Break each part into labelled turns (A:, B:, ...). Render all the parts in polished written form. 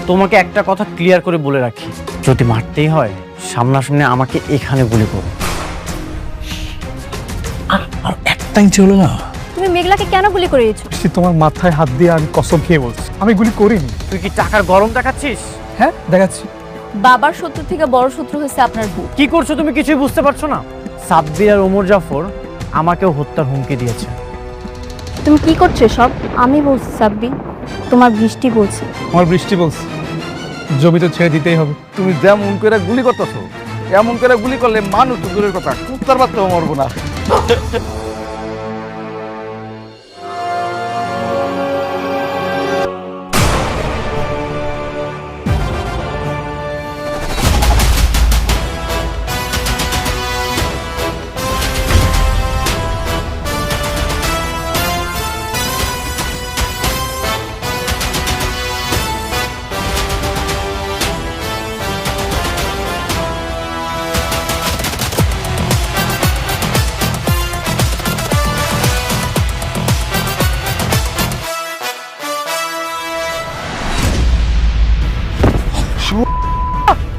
A: তোমাকে একটা কথা ক্লিয়ার করে বলে রাখি, যদি মারতেই হয় সামনাসামনি আমাকে এখানে গুলি করো।
B: আর একটা ইঞ্চি হলো না।
C: তুমি মেঘলাকে কেন গুলি করেছো?
B: তোমার মাথায় হাত দিয়ে আমি কসম খেয়ে বলছি আমি গুলি করিনি।
A: তুই কি টাকার গরম দেখাচ্ছিস?
B: হ্যাঁ দেখাচ্ছি।
C: বাবার শত্রু থেকে বড় শত্রু হয়েছে আপনার বউ।
A: কি করছো তুমি কিছুই বুঝতে পারছো না? সাব্বির আর ওমর জাফর আমাকেও হত্যার হুমকি দিয়েছে।
C: তুমি কি করছো সব? আমি বলছি সাব্বি, তোমার বৃষ্টি বলছে।
B: আমার বৃষ্টি বলছে জমি তো ছেড়ে দিতেই হবে।
D: তুমি যেমন করে গুলি করতেছো, এমন করে গুলি করলে মানুষ তো দূরের কথা, কুত্তার বাচ্চাও মরবো না।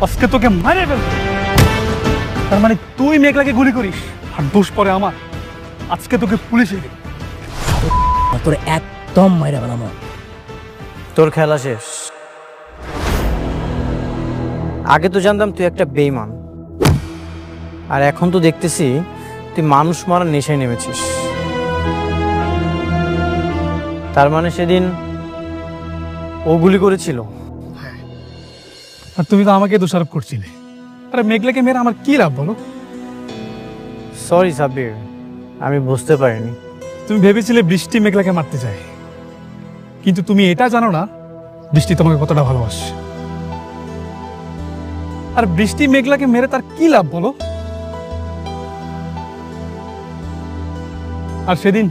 B: আজকে তোকে মারে ফেলবো। তার মানে তুই মেঘলাকে গুলি করিস আর দোষ পরে আমার। আজকে তোকে পুলিশে দেব।
E: তোর একদম মাইরা বানাবো।
A: তোর খেলা শেষ। আগে তো জানতাম তুই একটা বেঈমান, আর এখন তো দেখতেছি তুই মানুষ মারার নেশায় নেমেছিস। তার মানে সেদিন ও গুলি করেছিল?
B: আর তুমি তো আমাকে দোষারোপ করছিলে। আরে মেঘলাকে মেরে আমার কি লাভ বলো?
A: সরি সাব্বির, আমি বুঝতে পারিনি।
B: তুমি ভেবেছিলে বৃষ্টি মেঘলাকে মারতে চায়, কিন্তু তুমি এটা জানো না বৃষ্টি তোমাকে কতটা ভালোবাসে। আর বৃষ্টি মেঘলাকে মেরে তার কি লাভ বলো? আর সেদিন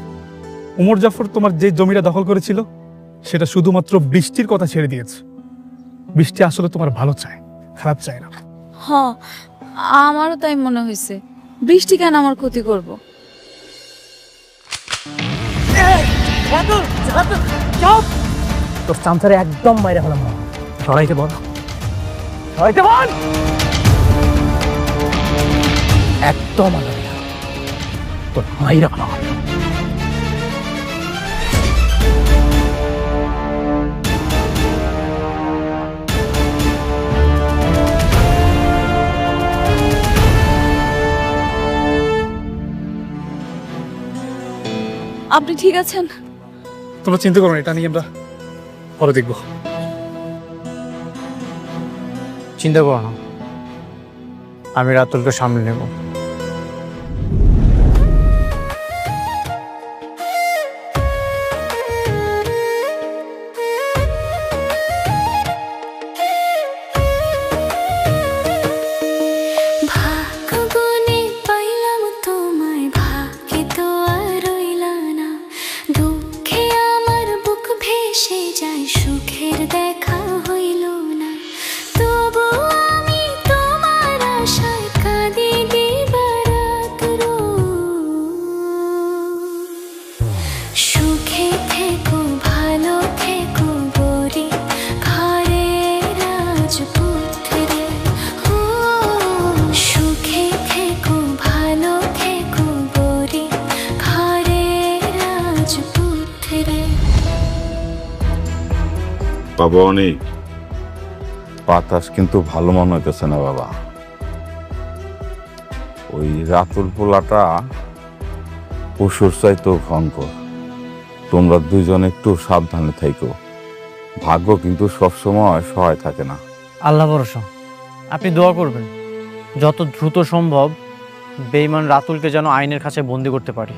B: ওমর জাফর তোমার যে জমিটা দখল করেছিল সেটা শুধুমাত্র বৃষ্টির কথা ছেড়ে দিয়েছে। বৃষ্টি আসলে তোমার ভালো চায়, খারাপ চায় না।
F: হ্যাঁ, আমারও তাই মনে হয়েছে। বৃষ্টি কেন আমার ক্ষতি করব?
E: তোর চামচারে একদম মাইরা ফেলাম। সরাইতে বল,
A: হয়তো বল।
E: একদম আলাদা তোর মাইরা ফেলাম।
F: আপনি ঠিক আছেন?
B: তোমরা চিন্তা করো না, এটা নিয়ে আমরা পরে দেখবো।
A: চিন্তা করো না, আমি রাতুলকে সামনে নেব।
G: বাবা অনেক বাতাস কিন্তু ভালো মনে হইতেছে না বাবা। ওই রাতুল পোলাটা পশুর চাইতেও ভয়ঙ্কর। তোমরা দুইজন একটু সাবধানে থাইকো। ভাগ্য কিন্তু সবসময় সহায় থাকে না।
A: আল্লাহ ভরসা, আপনি দোয়া করবেন যত দ্রুত সম্ভব বেঈমান রাতুলকে যেন আইনের কাছে বন্দি করতে পারি।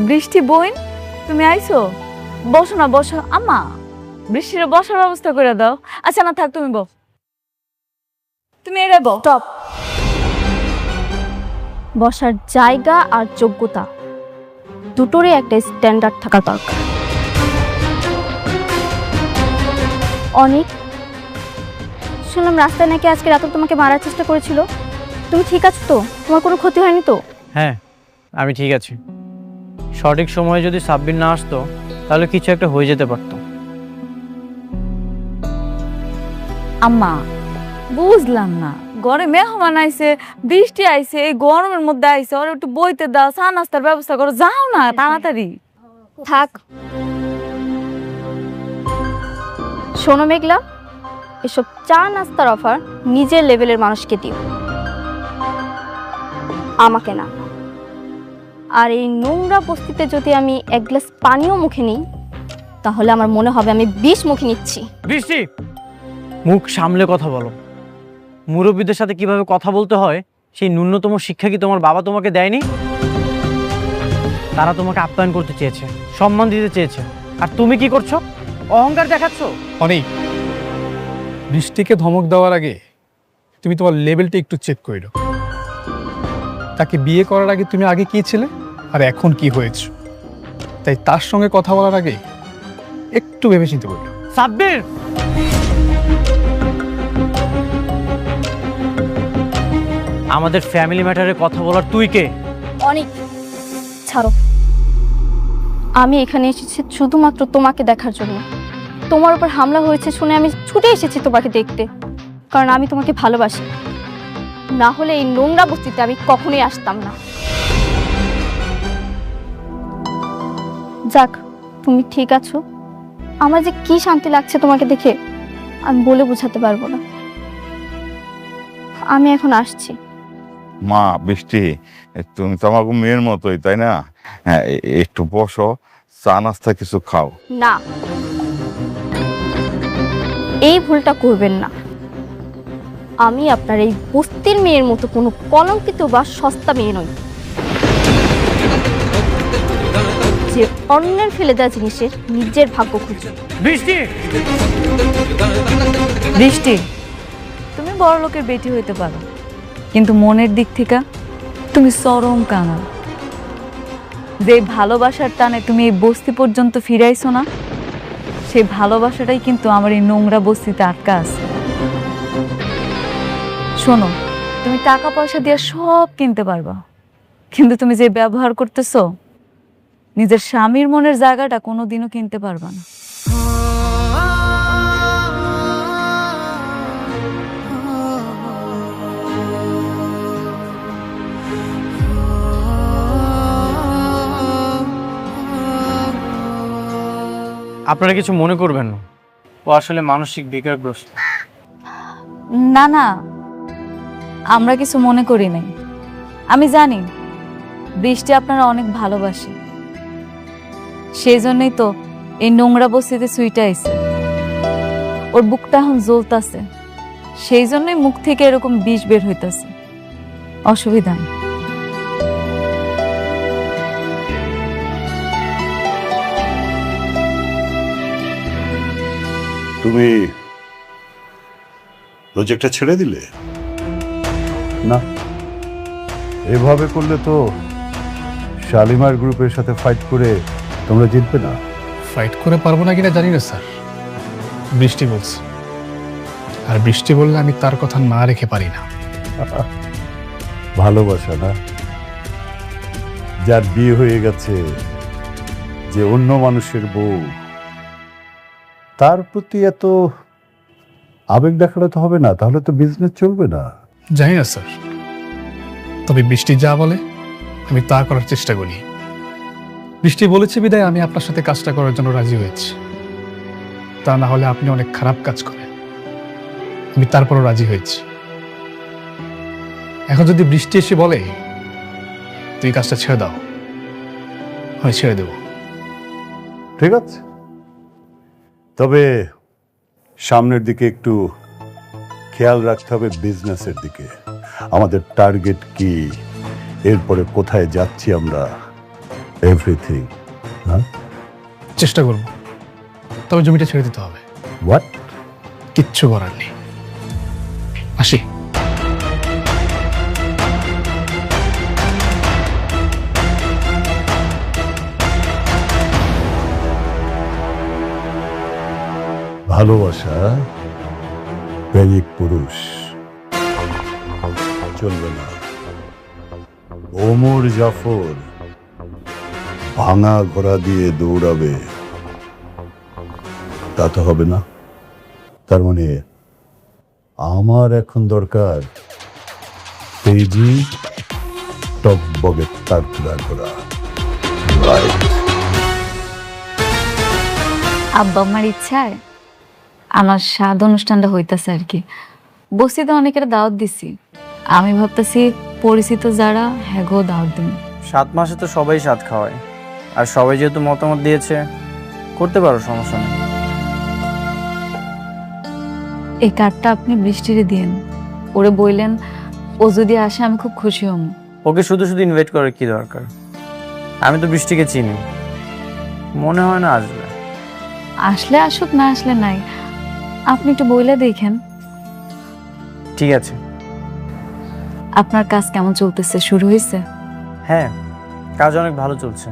F: বৃষ্টি বোন, তুমি আইছো? বসো না, বসো। আম্মা, বৃষ্টির বসার ব্যবস্থা করে দাও। আচ্ছা না থাক, তুমি বস। তুমি এরে বস।
C: স্টপ। বসার জায়গা আর যোগ্যতা দুটোরই একটা স্ট্যান্ডার্ড থাকা দরকার। অনেক শুনলাম রাস্তায় নাকি আজকে রাতে তোমাকে মারার চেষ্টা করেছিল, তুমি ঠিক আছো তো? তোমার কোনো ক্ষতি হয়নি তো?
A: হ্যাঁ, আমি ঠিক আছি। সঠিক সময়ে যদি সাব্বির না আসতো তাহলে কিছু একটা হয়ে যেতে পারতো।
F: আম্মা বুঝলাম না, ঘরে মেহমান আইছে, বৃষ্টি আইছে, এই গরমের মধ্যে আইছে, ওর একটু বইতে দাও, চা নাস্তার ব্যবস্থা করো, যাও না তাড়াতাড়ি।
C: থাক। শোনো মেঘলা, এসব চা নাস্তার অফার নিজের লেভেলের মানুষকে দিও, আমাকে না। আর এই নোংরা বস্তিতে যদি আমি এক গ্লাস পানিও মুখে নিই তাহলে আমার মনে হবে আমি 20 মুখে নিচ্ছি।
A: বৃষ্টি, মুখ সামলে কথা বলো। মুরব্বীদের সাথে কিভাবে কথা বলতে হয় সেই ন্যূনতম শিক্ষা কি তোমার বাবা তোমাকে দেয়নি? তারা তোমাকে আপ্যায়ন করতে চেয়েছে, সম্মান দিতে চেয়েছে, আর তুমি কি করছো? অহংকার দেখাচ্ছ।
B: অনেক বৃষ্টিকে ধমক দেওয়ার আগে তুমি তোমার লেভেলটা একটু চেক করে নাও। তাকে বিয়ে করার আগে তুমি আগে কি ছিলে আর এখন কি হয়েছে, তাই তার সঙ্গে কথা বলার আগে একটু ভেবে চিন্তে করো।
A: সাব্বির, আমাদের ফ্যামিলি ম্যাটারে কথা বলার তুই কে?
C: অনেক ছাড়ো, আমি এখানে এসেছি শুধুমাত্র তোমাকে দেখার জন্য। তোমার উপর হামলা হয়েছে শুনে আমি ছুটে এসেছি তোমাকে দেখতে, কারণ আমি তোমাকে ভালোবাসি। না হলে এই নোংরা বস্তিতে আমি কখনোই আসতাম না। যাক, তুমি ঠিক আছো। আমার যে কি শান্তি লাগছে তোমাকে দেখে আমি বলে বোঝাতে পারবো না। আমি এখন আসছি।
G: মা বৃষ্টি, তুমি তো আমাকে মেয়ের মতোই, তাই না? হ্যাঁ, একটু বসো, চা নাস্তা কিছু খাও।
C: না, এই ভুলটা করবেন না। আমি আপনার এই বস্তির মেয়ের মতো কোনো কলঙ্কিত বা সস্তা মেয়ে নই, যে অন্যের ফেলে দেওয়া জিনিসের নিজের ভাগ্য খুঁজে।
A: বৃষ্টি,
F: বৃষ্টি, তুমি বড় লোকের বেটি হইতে পারো, কিন্তু মনের দিক থেকে তুমি চরম কাঙাল। যে ভালোবাসার টানে তুমি এই বস্তি পর্যন্ত ফিরাইছো না, সেই ভালোবাসাটাই কিন্তু আমার এই নোংরা বস্তিতে আটকা আছে। শোনো, তুমি টাকা পয়সা দিয়ে সব কিনতে পারবা, কিন্তু তুমি যে ব্যবহার করতেছো, নিজের স্বামীর মনের জায়গাটা কোনোদিনও কিনতে পারবা না।
A: আপনারা কিছু মনে করবেন না, ও আসলে মানসিক বিকারগ্রস্ত।
F: না না, আমরা কিছু মনে করি নাই। আমি জানি বৃষ্টি আপনারা অনেক ভালোবাসে, সেই জন্যই তো এই নোংরা বস্তিতে সুইটা আইছে। ওর বুকটা এখন জ্বলতাছে, সেই জন্যই মুখ থেকে এরকম বিষ বের হইতাছে। অসুবিধা নেই।
H: তুমি প্রজেক্টটা ছেড়ে দিলে? না, এভাবে করলে তো শালিমার গ্রুপের সাথে ফাইট করে তোমরা জিতবে না।
B: ফাইট করে পারবো না কিনা জানি না স্যার, বৃষ্টি বলছে, আর বৃষ্টি বললে আমি তার কথা না রেখে পারি না।
H: ভালোবাসা না, যার বিয়ে হয়ে গেছে, যে অন্য মানুষের বউ, তার প্রতি এত আবেগ দেখালে তো হবে না, তাহলে তো বিজনেস চলবে না।
B: জানি না স্যার, তবে বৃষ্টি যা বলে আমি তা করার চেষ্টা করি। বৃষ্টি বলেছে বিদায় আমি আপনার সাথে কাজটা করার জন্য রাজি হয়েছি, তা না হলে আপনি অনেক খারাপ কাজ করেন। আমি তারপরও রাজি হয়েছি। এখন যদি বৃষ্টি এসে বলে তুই কাজটা ছেড়ে দাও, হয় ছেড়ে দেব।
H: ঠিক আছে, তবে সামনের দিকে একটু খেয়াল রাখতে হবে, বিজনেসের দিকে। আমাদের টার্গেট কি, এরপরে কোথায় যাচ্ছি আমরা, এভরিথিং। হ্যাঁ,
B: চেষ্টা করব, তবে জমিটা ছেড়ে দিতে হবে।
H: হোয়াট?
B: কিচ্ছু করার নেই। আসি।
H: ভালোবাসা প্রেমিক পুরুষ চলবে না। ওমর জাফর ভাঙা ঘোড়া দিয়ে দৌড়াবে, তা তো হবে না। তার মানে আমার এখন দরকার তেজি টকবগে তারকুড়া ঘোড়া। রাইট।
F: আব্বা আমার ইচ্ছায় আমার স্বাদ অনুষ্ঠানটা হইতাছে আর কি। বস্তিতে অনেকের দাওয়াত দিছি, আমি ভাবতেছি পরিচিত যারা হ্যাগো দাওয়াত দিন।
A: 7 মাসে তো সবাই স্বাদ খাওয়ায়, আর সবাই যেহেতু মতামত দিয়েছে করতে পারো, সমস্যা নেই।
F: এই কার্ডটা আপনি বৃষ্টিরে দিন, ওরে বললেন ও যদি আসে আমি খুব খুশি হব।
A: ওকে শুধু শুধু ইনভাইট করার কি দরকার? আমি তো বৃষ্টিকে চিনি, মনে হয় না আসবে।
F: আসলে আসুক, না আসলে নাই, আপনি একটু বইলে দেখেন।
A: ঠিক আছে।
F: আপনার কাজ কেমন চলতেছে, শুরু হয়েছে?
A: হ্যাঁ, কাজ অনেক ভালো চলছে,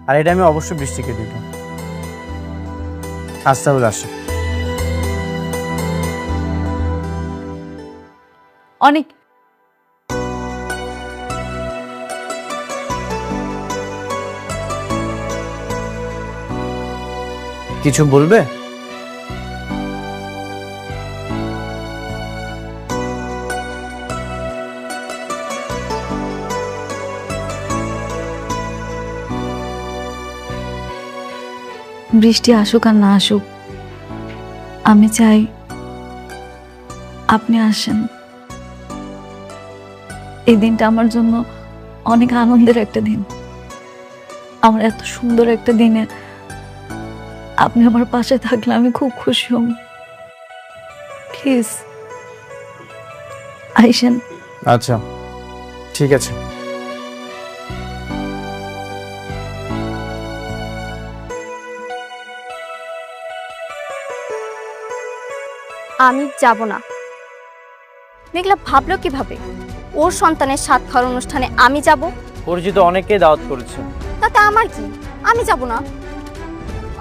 A: আর এটা আমি অবশ্যই বৃষ্টিকে দিব। আজ তাহলে আসি।
F: অনেক
A: কিছু বলবে?
F: বৃষ্টি আসুক আর না আসুক, আমি চাই আপনি আসেন। এই দিনটা আমার জন্য অনেক আনন্দের একটা দিন। আমার এত সুন্দর একটা দিনে আপনি আমার পাশে থাকলে আমি খুব খুশি হব। প্লিজ আইসেন।
A: আচ্ছা, ঠিক আছে।
C: আমি যাব না। মেঘলা ভাবলো কিভাবে ওর সন্তানের 7 খাওয়ার অনুষ্ঠানে আমি যাব?
A: পরিচিত অনেককেই দাওয়াত করেছে।
C: তাতে আমার কি? আমি যাব না।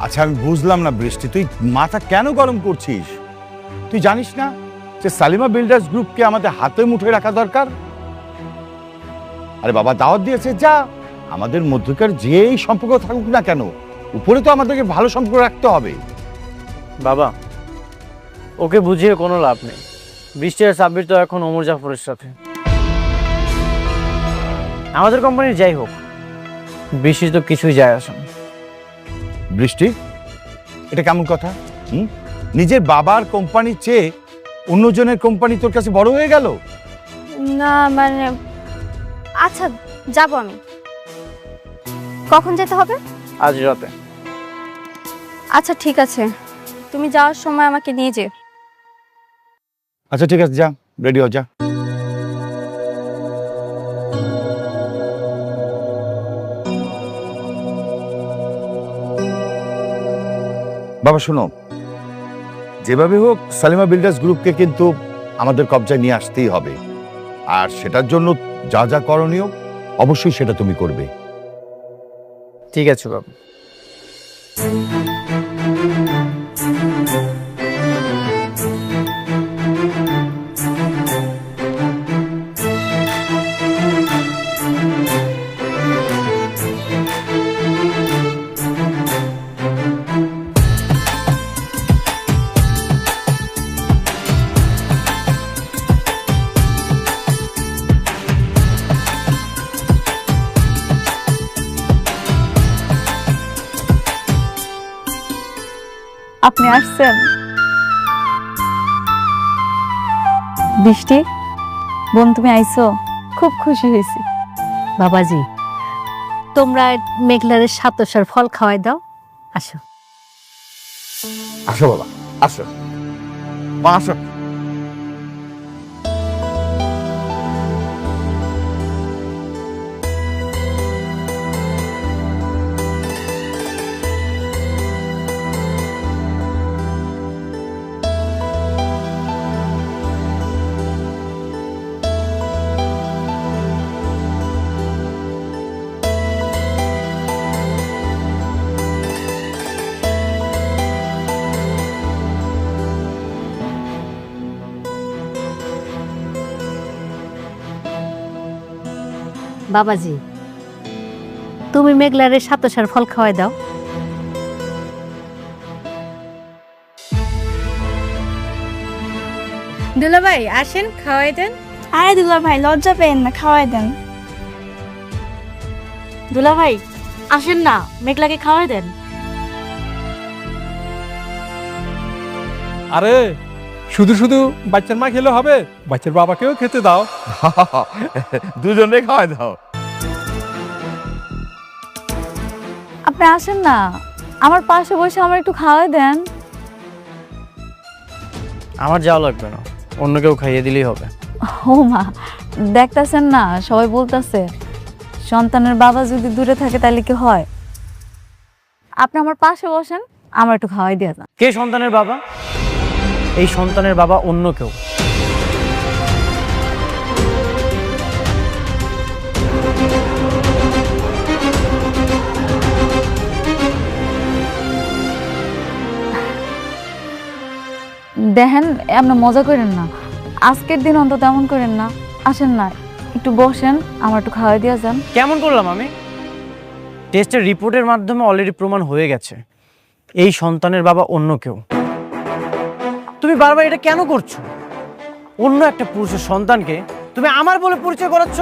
I: আচ্ছা, আমি বুঝলাম না বৃষ্টি, তুই মাথা কেন গরম করছিস? তুই জানিস না যে সালিমা বিল্ডার্স গ্রুপকে আমাদের হাতে মুঠোয় রাখা দরকার? আরে বাবা, দাওয়াত দিয়েছে, যা। আমাদের মধ্যকার যেই সম্পর্ক থাকুক না কেন, উপরে তো আমাদেরকে ভালো সম্পর্ক রাখতে হবে।
A: বাবা, ওকে বুঝিয়ে কোনো লাভ নেই। বৃষ্টি আর সাব্বির তো এখন ওমর জাফরের সাথে। আমাদের কোম্পানির যাই হোক, বৃষ্টির তো কিছুই যায় আসে না।
I: বৃষ্টি, এটা কেমন কথা? নিজের বাবার কোম্পানির চেয়ে অন্যজনের কোম্পানি তোর কাছে বড় হয়ে গেল?
C: না মানে, আচ্ছা যাব আমি। কখন যেতে হবে?
A: আজ রাতে।
C: আচ্ছা ঠিক আছে, তুমি যাওয়ার সময় আমাকে নিয়ে যেও।
I: আচ্ছা ঠিক আছে, যা, রেডি হ, যা। বাবা শোনো, যেভাবে হোক সালিমা বিল্ডার্স গ্রুপকে কিন্তু আমাদের কবজায় নিয়ে আসতেই হবে, আর সেটার জন্য যা যা করণীয় অবশ্যই সেটা তুমি করবে।
A: ঠিক আছে বাবা।
F: আপনি আসছেন? বৃষ্টি বোন, তুমি আইছো, খুব খুশি হয়েছি।
J: বাবাজি, তোমরা মেঘলারের সাতসার ফল খাওয়াই দাও। আসো
I: আসো বাবা, আসো মা, আসো।
J: বাবাজি, তুমি মেঘলারে সাতশার ফল খাওয়াই দাও।
C: দুলাভাই আসেন, খাওয়াই দেন।
K: আরে দুলা ভাই লজ্জা পেন না, খাওয়াই দেন।
F: দুলাভাই আসেন না, মেঘলাকে খাওয়াই দেন।
B: আরে শুধু শুধু বাচ্চার মা খেলে হবে, বাচ্চার বাবাকেও খেতে দাও।
I: দুজনে খাওয়াই দাও।
F: আপনি আসেন না, আমার পাশে বসে আমার একটু খাওয়াই দেন।
A: আমার যাওয়া লাগবে না, অন্য কেউ খাইয়ে দিলেই হবে।
F: ও মা, দেখতেছেন না সবাই বলতেছে সন্তানের বাবা যদি দূরে থাকে তাহলে কি হয়? আপনি আমার পাশে বসেন, আমার একটু খাওয়াই দিয়ে যান।
A: কে সন্তানের বাবা? এই সন্তানের বাবা অন্য কেউ।
F: দেখেন আপনি মজা করেন না, আজকের দিন অন্তত এমন করেন না। আসেন না, একটু বসেন, আমার একটু খাওয়াই দিয়ে যান।
A: কেমন করলাম আমি? টেস্টের রিপোর্টের মাধ্যমে অলরেডি প্রমাণ হয়ে গেছে এই সন্তানের বাবা অন্য কেউ। তুমি বারবার এটা কেন করছো? অন্য একটা পুরুষের সন্তানকে তুমি আমার বলে পরিচয় করাচ্ছ।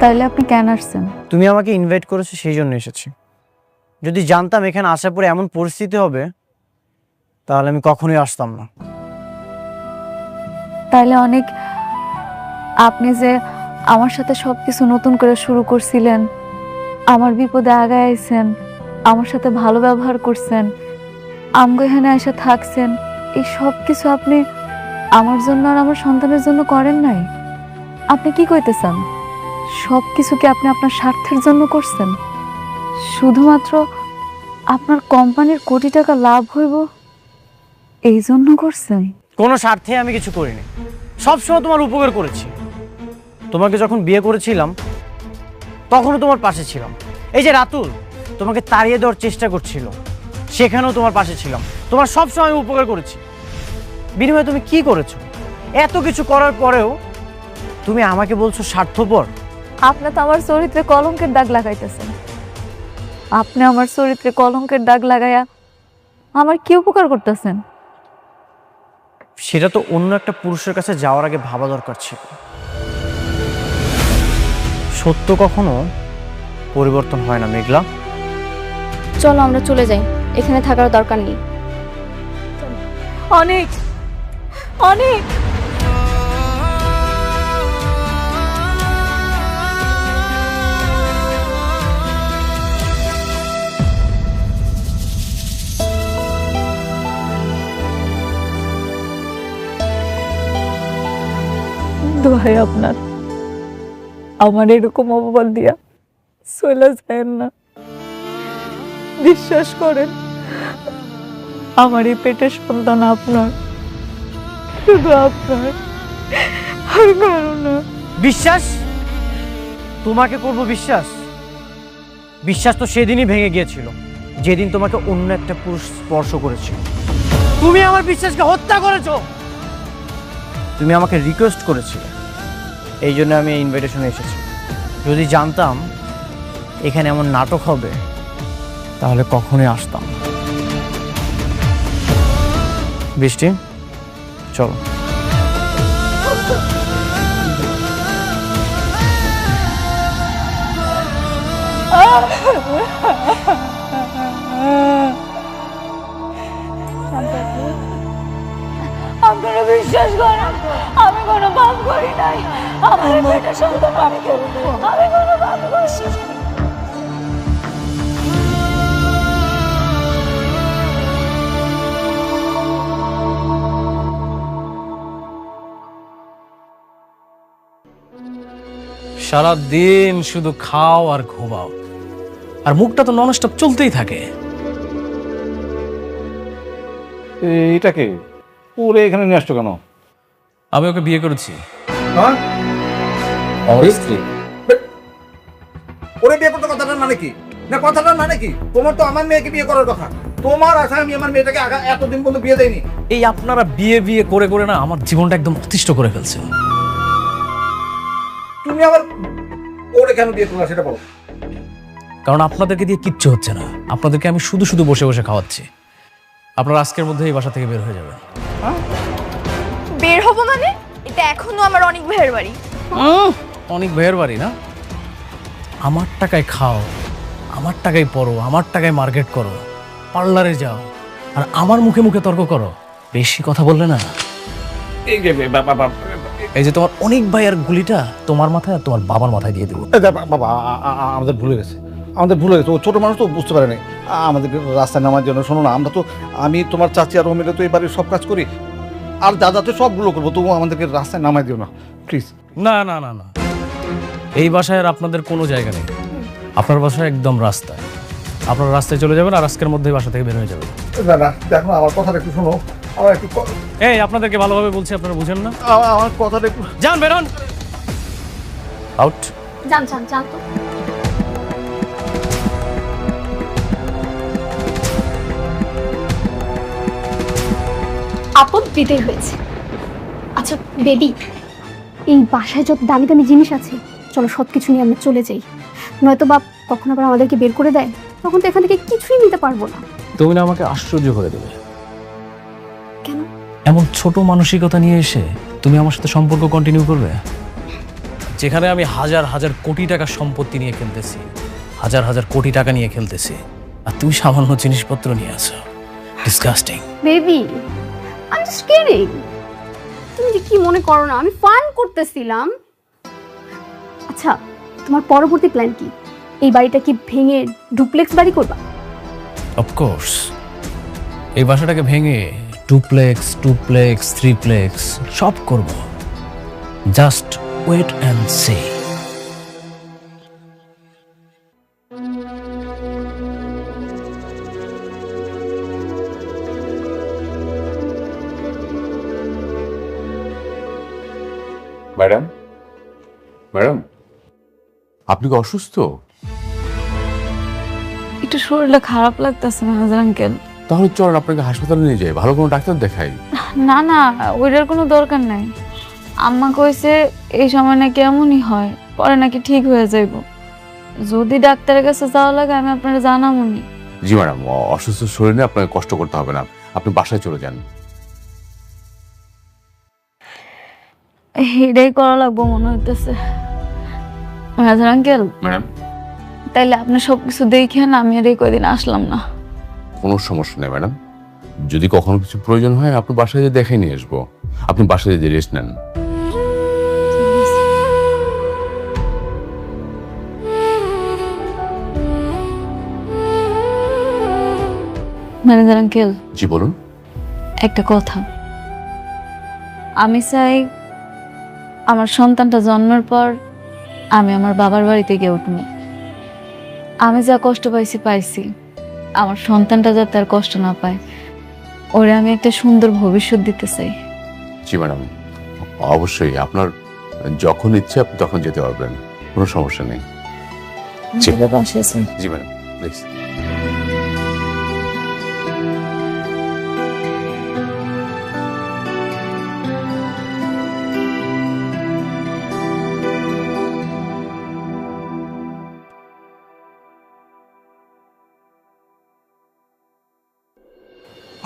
F: তাইলে আপনি কেন আসছেন?
A: তুমি আমাকে ইনভাইট করেছো, সেই জন্য এসেছি। যদি জানতাম এখানে আসার পরে এমন পরিস্থিতি হবে তাহলে আমি কখনোই আসতাম না।
F: তাইলে অনেক, আপনি যে আমার সাথে সবকিছু নতুন করে শুরু করছিলেন, আমার বিপদে আগায় আইছেন, আমার সাথে ভালো ব্যবহার করছেন, আমগো এখানে এসে থাকছেন, এই সব কিছু আপনি আমার জন্য আর আমার সন্তানের জন্য করেন নাই। আপনি কি কইতেছেন? সব কিছু কি আপনি আপনার স্বার্থের জন্য করছেন? শুধুমাত্র আপনার কোম্পানির কোটি টাকা লাভ হইব এই জন্য করছেন?
A: কোনো স্বার্থে আমি কিছু করিনি, সবসময় তোমার উপকার করেছি। তোমাকে যখন বিয়ে করেছিলাম তখনও তোমার পাশে ছিলাম। এই যে রাতুল তোমাকে তাড়িয়ে দেওয়ার চেষ্টা করছিল, সেখানেও তোমার পাশে ছিলাম। তোমার সবসময় আমি উপকার করেছি। বিনিময়ে তুমি কি করেছো? এত কিছু করার পরেও তুমি আমাকে বলছো স্বার্থপর।
F: আপনি তো আমার চরিত্রে কলঙ্কের দাগ লাগাইতেছেন। আপনি আমার চরিত্রে কলঙ্কের দাগ লাগাইয়া আমার কি উপকার করতেছেন?
A: সেটা তো অন্য একটা পুরুষের কাছে যাওয়ার আগে ভাবা দরকার ছিল। সত্য কখনো পরিবর্তন হয় না মেঘলা।
C: চলো আমরা চলে যাই, এখানে থাকার দরকার নেই।
F: অনেক অনেক দোহাই আপনার, আমার এরকম অপবাদ দিয়া চলে যায় না। বিশ্বাস করেন, আমার এই পেটের সন্তান আপনার, শুধু আপনার, আর কারো না।
A: বিশ্বাস? তোমাকে করব বিশ্বাস? বিশ্বাস তো সেদিনই ভেঙে গিয়েছিল যেদিন তোমাকে অন্য একটা পুরুষ স্পর্শ করেছিল। তুমি আমার বিশ্বাসকে হত্যা করেছো। তুমি আমাকে রিকোয়েস্ট করেছিলে, এই জন্য আমি এই ইনভাইটেশনে এসেছি। যদি জানতাম এখানে এমন নাটক হবে তাহলে কখনোই আসতাম না। বৃষ্টি, চলো।
F: আপনারা বিশ্বাস করেন, আমি কোনো পাপ করি নাই। আমার পেটের সন্তান আমি কোনো পাপ করছি।
E: সারাদিন শুধু খাও আর ঘুমাও, আর মুখটা তো ননস্টপ চলতেই থাকে।
D: এটাকে ওরে এখানে নিয়ে আসছো কেন?
E: আমি ওকে বিয়ে করেছি।
D: হ্যাঁ, স্ত্রী। ওরে বিয়ে করতে কথাটার মানে কি? না কথাটার মানে কি? তোমার তো আমার মেয়েকে বিয়ে করার কথা। তোমার আশা আমি আমার মেয়েটাকে এতদিন পর্যন্ত বিয়ে দেয়নি।
E: এই আপনারা বিয়ে বিয়ে করে করে না আমার জীবনটা একদম অতিষ্ঠ করে ফেলছেন।
D: তুমি আবার ওরে কেন বিয়ে করলা সেটা বলো।
E: কারণ আপনাদেরকে দিয়ে কিচ্ছু হচ্ছে না, আপনাদেরকে আমি শুধু শুধু বসে বসে খাওয়াচ্ছি। আপনারা আজকের মধ্যে এই বাসা থেকে বের হয়ে যাবেন।
K: বের হবো মানে? এটা এখনো আমার অনেক ভাইয়ের বাড়ি।
E: অনেক ভাইয়ের বাড়ি না? আমার টাকায় খাও, আমার টাকায় পড়ো, আমার টাকায় মার্কেট করো, পার্লারে যাও, আর আমার মুখে মুখে তর্ক করো। বেশি কথা বললে না এই যে তোমার অনেক ভাইয়ের গুলিটা তোমার মাথায় আর তোমার বাবার মাথায় দিয়ে দেবো।
D: বাবা আমাদের ভুলে গেছে, আমাদের ভুলে গেছে। ও ছোট মানুষ তো বুঝতে পারে না আমাদেরকে রাস্তায় নামার জন্য। শোনো না, আমরা তো আমি তোমার চাচি আর ও মিলে তো এই বাড়ির সব কাজ করি, আর যা যাতে সবগুলো করবো, তবু আমাদেরকে রাস্তায় নামাই দিও না প্লিজ।
E: না না না না, এই বাসায় আর আপনাদের কোনো জায়গা নেই। আপনার বাসায় একদম রাস্তায়। আপনারা রাস্তায় চলে যাবেন আর আজকের মধ্যেই বাসা থেকে বের হয়ে যাবেন।
D: না না দেখো আমার কথাটা একটু শোনো, আমার একটু
E: এই আপনাদেরকে ভালোভাবে বলছি, আপনারা বুঝেন না?
D: আমার কথাটা একটু
E: যান, বেরোন, আউট।
C: যান যান যান তো। আপদ বিদায় হয়েছে। আচ্ছা বেবি, এই বাসায় যত দামি দামি জিনিস আছে, চলো সব কিছু নিয়ে আমরা চলে যাই। নয়তো বাপ কখন আবার আমাদেরকে বের করে দেয়, তখন তো এখান থেকে কিছুই নিতে পারবো না।
E: তুমি না আমাকে আশ্চর্য করে দেবে।
C: কেন?
E: এমন ছোট মানসিকতা নিয়ে এসে তুমি আমার সাথে সম্পর্ক কন্টিনিউ করবে, যেখানে আমি হাজার হাজার কোটি টাকার সম্পত্তি নিয়ে খেলতেছি, হাজার হাজার কোটি টাকা নিয়ে খেলতেছি, আর তুমি সামান্য জিনিসপত্র নিয়ে আছো। Disgusting.
C: Baby, I am just kidding. তুমি যে কি মনে করো না, আমি ফান করতেছিলাম। আচ্ছা, তোমার পরবর্তী প্ল্যান কি? এই বাড়িটা কি ভেঙে ডুপ্লেক্স বাড়ি করবা?
E: অফকোর্স, এই বাসাটাকে ভেঙে ডুপ্লেক্স, টুপ্লেক্স, থ্রিপ্লেক্স সব করব। Just wait and see.
G: Madam, madam, আপনি কি অসুস্থ?
F: একটু শরীরটা খারাপ লাগতেছে ম্যানেজার আঙ্কেল।
G: তাহলে চলেন আপনাকে হাসপাতালে নিয়ে যাই, ভালো কোনো ডাক্তার দেখাই।
F: না না, ওইটার কোনো দরকার নাই। আম্মা কইছে এই সময় নাকি এমনই হয়, পরে নাকি ঠিক হয়ে যাইব। যদি ডাক্তারের কাছে যাওয়া লাগে আমি আপনারা জানাবনি।
G: জি ম্যাডাম, অসুস্থ শরীরে আপনাকে কষ্ট করতে হবে না, আপনি বাসায় চলে যান।
F: এটাই করা লাগবো মনে হইতেছে ম্যানেজার আঙ্কেল।
G: ম্যাডাম,
F: তাইলে আপনি সবকিছু দেখেন, আমি আর এই কয়দিন আসলাম না।
G: কোনো সমস্যা নেই ম্যাডাম, যদি কখনো কিছু প্রয়োজন হয় আপনি বাসায় যেয়ে দেখে নিয়ে আসবো। আপনি বাসায় যেয়ে রেস্ট নেন।
F: Manager uncle.
G: জি বলুন।
F: একটা কথা, আমি চাই আমার সন্তানটা জন্মের পর আমি আমার বাবার বাড়িতে গিয়ে উঠবো। আমি যা কষ্ট পাইছি, আমার সন্তানটা যাতে আর কষ্ট না পায়, ওরে আমি একটা সুন্দর ভবিষ্যৎ দিতে চাই।
G: জি ম্যাডাম, অবশ্যই আপনার যখন ইচ্ছে আপনি তখন যেতে পারবেন, কোনো সমস্যা নেই। জি জি ম্যাডাম, প্লিজ।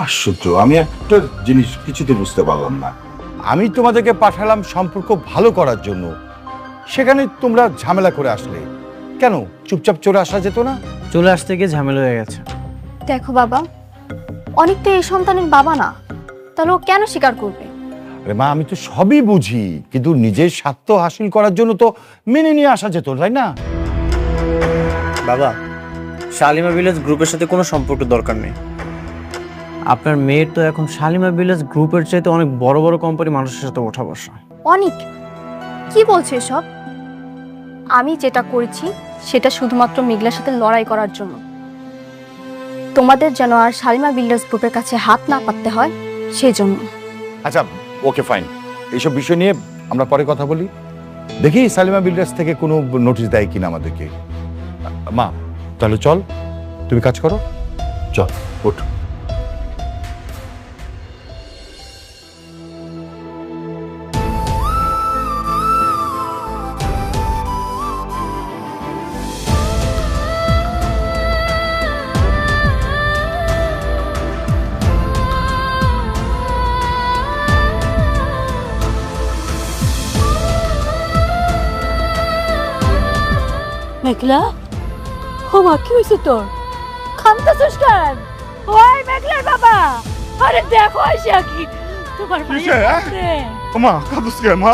I: আশ্চর্য, আমি একটা জিনিস কিছুতে বুঝতে পারলাম না। আমি তোমাদেরকে পাঠালাম সম্পর্ক ভালো করার জন্য, সেখানে তোমরা ঝামেলা করে আসলে কেন? চুপচাপ চলে আসা যেত না?
A: চলে আসতে গিয়ে ঝামেলা হয়ে গেছে।
C: দেখো বাবা, অনেক তো এই সন্তানের বাবা না, তাহলে ও কেন স্বীকার করবে?
I: আরে মা, আমি তো সবই বুঝি, কিন্তু নিজের স্বার্থ হাসিল করার জন্য তো মেনে নিয়ে আসা যেত, তাই না?
A: বাবা, শালিমা ভিলেজ গ্রুপের সাথে কোনো সম্পর্ক দরকার নেই। আপনার মেয়ের তো এখন শালিমা ভিলেজ গ্রুপের চাইতে অনেক বড় বড় কোম্পানি মানুষের সাথে ওঠা বসা।
C: অনেক কি বলছে সব? আমি যেটা করেছি সেটা শুধুমাত্র মেঘলার সাথে লড়াই করার জন্য। তোমাদের যেন আর শালিমা বিল্ডার্স গ্রুপের কাছে হাত না পাততে হয় সেই জন্য।
I: আচ্ছা ওকে ফাইন, এইসব বিষয় নিয়ে আমরা পরে কথা বলি। দেখি সালিমা বিল্ডার্স থেকে কোনো নোটিশ দেয় কিনা আমাদেরকে। মা তাহলে চল, তুমি কাজ করো, চল ওঠ।
J: মেঘলা ও মা কি হয়েছে তোর খান্তাছিস কেন ওই মেঘলার বাবা আরে দেখো আইসা কি তোমার
I: মা কাঁদছিস কেন মা?